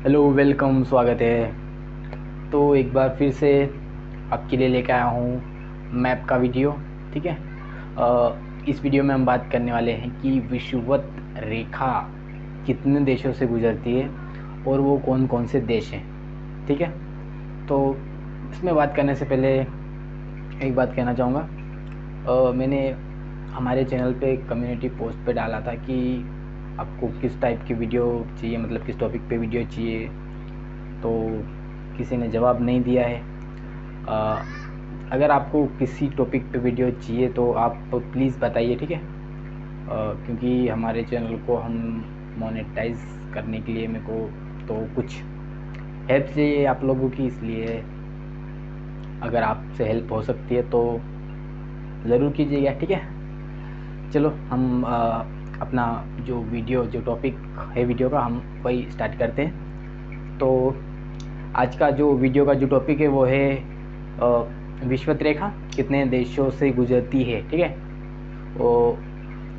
Hello, welcome, स्वागत है। तो एक बार फिर से आपके लिए लेकर आया हूँ मैप का वीडियो। ठीक है। इस वीडियो में हम बात करने वाले हैं कि विषुवत रेखा कितने देशों से गुजरती है और वो कौन कौन से देश हैं। ठीक है। तो इसमें बात करने से पहले एक बात कहना चाहूँगा। मैंने हमारे चैनल पे कम्युनिटी पोस्ट पे डाला था कि आपको किस टाइप की वीडियो चाहिए, मतलब किस टॉपिक पे वीडियो चाहिए। तो किसी ने जवाब नहीं दिया है। अगर आपको किसी टॉपिक पे वीडियो चाहिए तो आप प्लीज़ बताइए। ठीक है। क्योंकि हमारे चैनल को हम मोनेटाइज करने के लिए मेरे को तो कुछ हेल्प चाहिए आप लोगों की, इसलिए अगर आपसे हेल्प हो सकती है तो ज़रूर कीजिएगा। ठीक है। चलो हम अपना जो टॉपिक है वीडियो का, हम वही स्टार्ट करते हैं। तो आज का जो वीडियो का जो टॉपिक है वो है विषुवत रेखा कितने देशों से गुजरती है। ठीक है।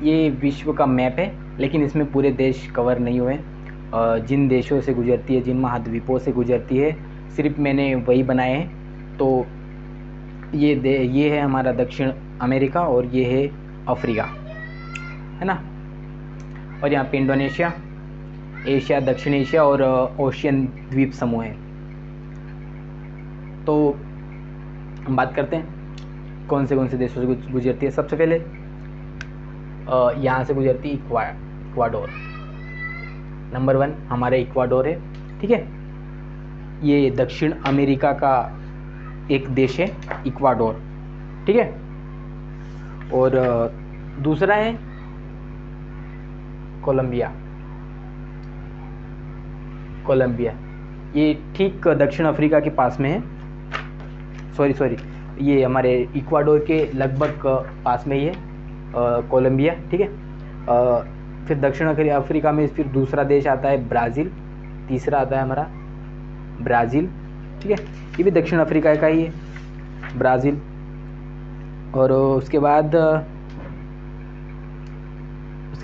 ये विश्व का मैप है, लेकिन इसमें पूरे देश कवर नहीं हुए। जिन देशों से गुजरती है, जिन महाद्वीपों से गुजरती है, सिर्फ मैंने वही बनाए हैं। तो ये है हमारा दक्षिण अमेरिका और ये है अफ्रीका, है ना। और यहाँ पे इंडोनेशिया, एशिया, दक्षिण एशिया और ओशियन द्वीप समूह है। तो हम बात करते हैं कौन से देशों से गुजरती है। सबसे पहले यहाँ से गुजरती है इक्वाडोर। नंबर 1 हमारे इक्वाडोर है। ठीक है। ये दक्षिण अमेरिका का एक देश है, इक्वाडोर। ठीक है। और दूसरा है कोलंबिया। ये ठीक दक्षिण अफ्रीका के पास में है। सॉरी, ये हमारे इक्वाडोर के लगभग पास में ही है कोलंबिया। ठीक है। फिर दक्षिण अफ्रीका में फिर दूसरा देश आता है ब्राज़ील। तीसरा आता है हमारा ब्राज़ील। ठीक है। ये भी दक्षिण अफ्रीका का ही है, ब्राज़ील। और उसके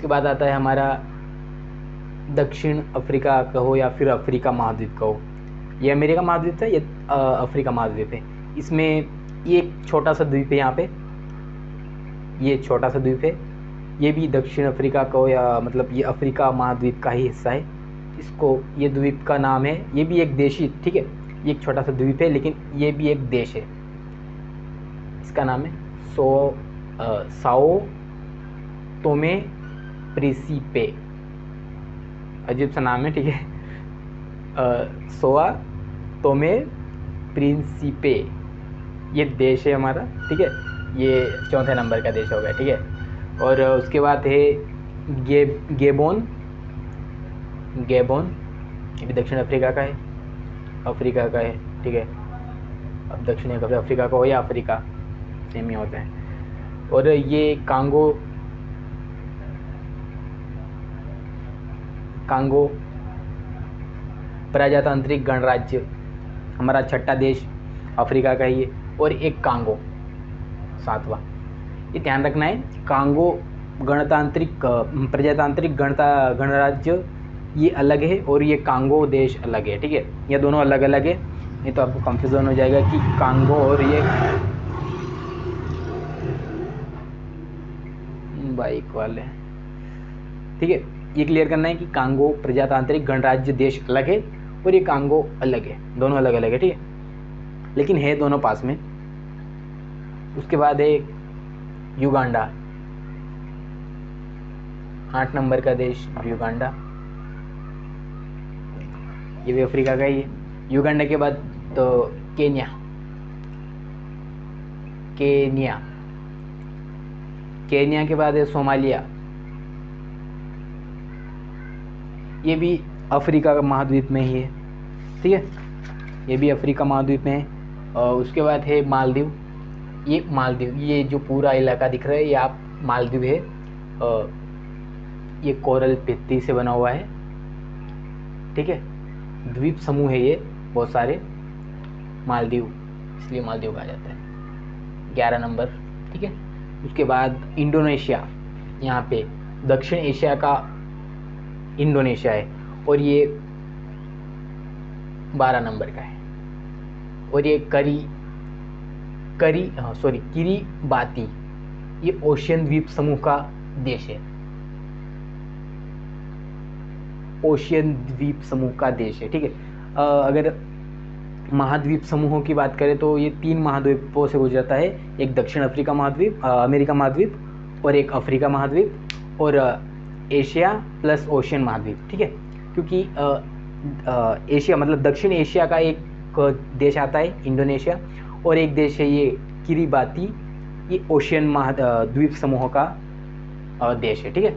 बाद आता है हमारा दक्षिण अफ्रीका कहो या फिर अफ्रीका महाद्वीप कहो। ये अमेरिका महाद्वीप है, ये अफ्रीका महाद्वीप है। इसमें ये एक छोटा सा द्वीप है, यहाँ पे ये छोटा सा द्वीप है। ये भी दक्षिण अफ्रीका कहो या मतलब ये अफ्रीका महाद्वीप का ही हिस्सा है। इसको ये द्वीप का नाम है, ये भी एक देश ही। ठीक है। ये एक छोटा सा द्वीप है, लेकिन ये भी एक देश है। इसका नाम है साओ तोमे प्रिंसिपे। अजीब सा नाम है। ठीक है। सोआ तोमे प्रिंसिपे ये देश है हमारा। ठीक है। ये चौथे नंबर का देश हो गया। ठीक है। और उसके बाद है गेबोन। ये भी दक्षिण अफ्रीका का है, ठीक है। अब दक्षिण अफ्रीका का हो या अफ्रीका, सेम ही होते हैं। और ये कांगो प्रजातांत्रिक गणराज्य हमारा छठा देश अफ्रीका का ही है। और एक कांगो सातवां। ये ध्यान रखना है, कांगो प्रजातांत्रिक गणराज्य ये अलग है और ये कांगो देश अलग है। ठीक है। ये दोनों अलग अलग है, नहीं तो आपको कंफ्यूजन हो जाएगा कि कांगो और ये बाइक वाले। ठीक है। ये क्लियर करना है कि कांगो प्रजातांत्रिक गणराज्य देश अलग है और ये कांगो अलग है, दोनों अलग अलग है। ठीक है। लेकिन है दोनों पास में। उसके बाद है युगांडा, 8 नंबर का देश युगांडा। ये भी अफ्रीका का ही है। युगांडा के बाद तो केनिया के बाद है सोमालिया। ये भी अफ्रीका का महाद्वीप में ही है। ठीक है। ये भी अफ्रीका महाद्वीप में है। उसके बाद है मालदीव। ये जो पूरा इलाका दिख रहा है ये आप मालदीव है। ये कोरल भित्ति से बना हुआ है। ठीक है। द्वीप समूह है ये बहुत सारे, मालदीव, इसलिए मालदीव कहा जाता है। 11 नंबर। ठीक है। उसके बाद इंडोनेशिया, यहाँ पे दक्षिण एशिया का इंडोनेशिया है और ये 12 नंबर का है। और ये किरीबाती, ये ओशियन द्वीप समूह का देश है। ओशियन द्वीप समूह का देश है, ठीक है। अगर महाद्वीप समूहों की बात करें तो ये 3 महाद्वीपों से गुजरता है। एक दक्षिण अफ्रीका महाद्वीप, अमेरिका महाद्वीप, और एक अफ्रीका महाद्वीप, और एशिया प्लस ओशियन महाद्वीप, ठीक है। क्योंकि एशिया मतलब दक्षिण एशिया का एक देश आता है इंडोनेशिया, और एक देश है ये किरीबाती, ये ओशियन महाद्वीप समूह का देश है, ठीक है।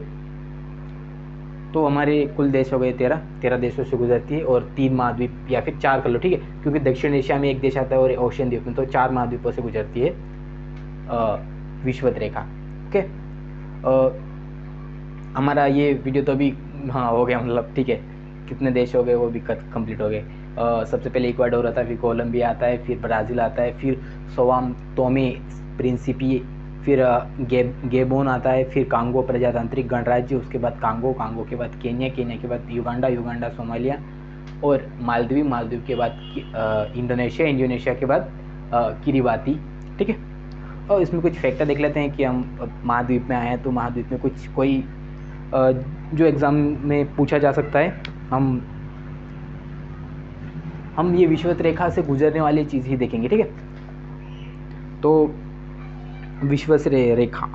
तो हमारे कुल देश हो गए 13 देशों से गुजरती है, और 3 महाद्वीप या फिर 4 कर लो, ठीक है, क्योंकि दक्षिण एशिया में एक देश आता है और ओशियन द्वीप में, तो 4 महाद्वीपों से गुजरती है विषुवत रेखा। ओके, हमारा ये वीडियो तो अभी हो गया, मतलब ठीक है, कितने देश हो गए वो भी कंप्लीट हो गए। सबसे पहले इक्वाडोर आता है, फिर कोलंबिया आता है, फिर ब्राज़ील आता है, फिर सोवाम तोमे प्रिंसिपी, फिर गेबोन आता है, फिर कांगो प्रजातांत्रिक गणराज्य, उसके बाद कांगो के बाद केन्या के बाद युगांडा सोमालिया, और मालदीव के बाद इंडोनेशिया के बाद किरीबाती, ठीक है। और इसमें कुछ फैक्टर देख लेते हैं कि हम महाद्वीप में आए हैं, तो महाद्वीप में कोई जो एग्ज़ाम में पूछा जा सकता है। हम ये विषुवत रेखा से गुजरने वाली चीज़ ही देखेंगे, ठीक है। तो विषुवत रेखा,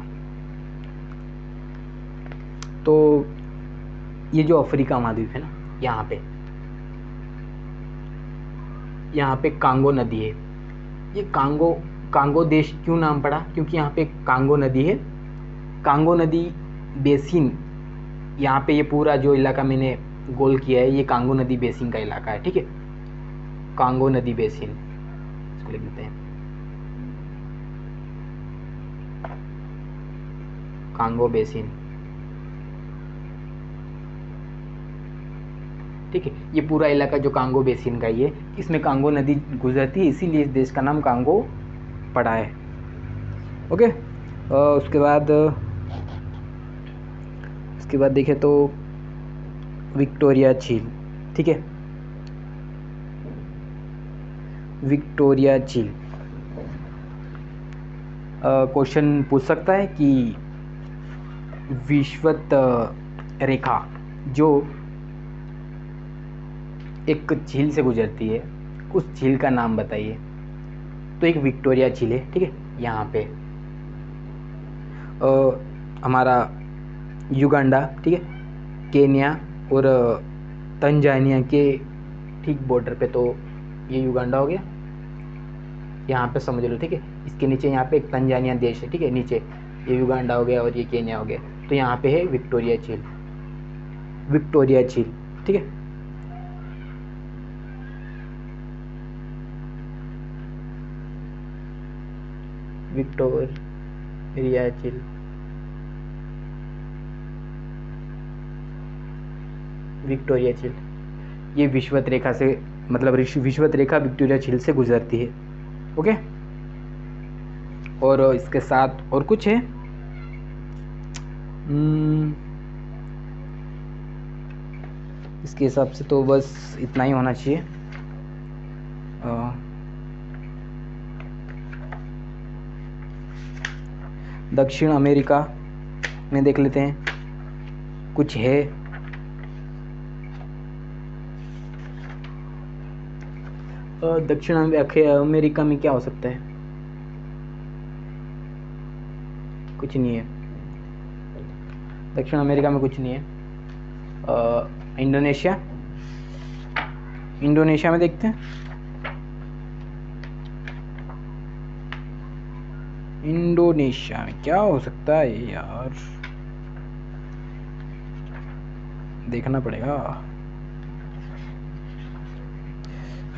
तो ये जो अफ्रीका महाद्वीप है ना, यहाँ पे कांगो नदी है। ये कांगो देश क्यों नाम पड़ा, क्योंकि यहाँ पे कांगो नदी है। कांगो नदी बेसिन, यहाँ पे ये पूरा जो इलाका मैंने गोल किया है, ये कांगो नदी बेसिन का इलाका है, ठीक है। कांगो नदी बेसिन इसको लिख देते हैं, कांगो बेसिन, ठीक है। ये पूरा इलाका जो कांगो बेसिन का ही है, इसमें कांगो नदी गुजरती है, इसीलिए इस देश का नाम कांगो पड़ा है। ओके, उसके बाद देखें तो विक्टोरिया झील, ठीक है। विक्टोरिया झील क्वेश्चन पूछ सकता है कि विषुवत रेखा जो एक झील से गुजरती है, उस झील का नाम बताइए। तो एक विक्टोरिया झील है, ठीक है। यहाँ पे हमारा युगांडा, ठीक है, केन्या और तंजानिया के ठीक बॉर्डर पे, तो ये युगांडा हो गया, यहाँ पे समझ लो, ठीक है। इसके नीचे यहाँ पे एक तंजानिया देश है, ठीक है, नीचे ये युगांडा हो गया और ये केन्या हो गया, तो यहाँ पे है विक्टोरिया झील, ठीक है। विक्टोरिया झील ये विषुवत रेखा से, मतलब विषुवत रेखा विक्टोरिया झील से गुजरती है। ओके, और इसके साथ और कुछ है, इसके हिसाब से तो बस इतना ही होना चाहिए। दक्षिण अमेरिका में देख लेते हैं, कुछ है। दक्षिण अमेरिका में क्या हो सकता है, कुछ नहीं है। दक्षिण अमेरिका में कुछ नहीं है। इंडोनेशिया में देखते हैं, इंडोनेशिया में क्या हो सकता है यार, देखना पड़ेगा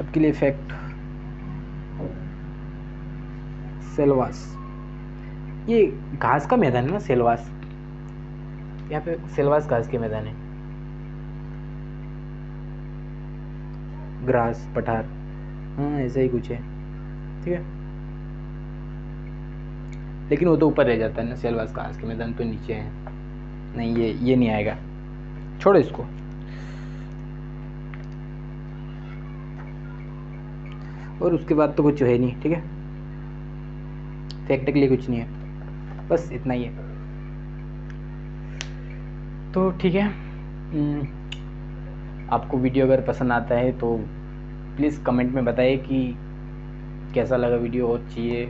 आपके लिए। फैक्ट, सेल्वास, ये घास का मैदान है ना, सेल्वास, यहाँ पे सेल्वास घास के मैदान है, ग्रास पठार, हाँ ऐसा ही कुछ है, ठीक है। लेकिन वो तो ऊपर रह जाता है ना, सेल्वास घास के मैदान तो नीचे है, नहीं ये नहीं आएगा, छोड़ो इसको। और उसके बाद तो कुछ है नहीं, ठीक है, फैक्ट के लिए कुछ नहीं है, बस इतना ही है। तो ठीक है, आपको वीडियो अगर पसंद आता है तो प्लीज़ कमेंट में बताइए कि कैसा लगा वीडियो, और चाहिए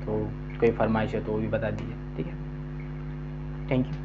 तो कोई फरमाइश है तो वो भी बता दीजिए, ठीक है। Thank you.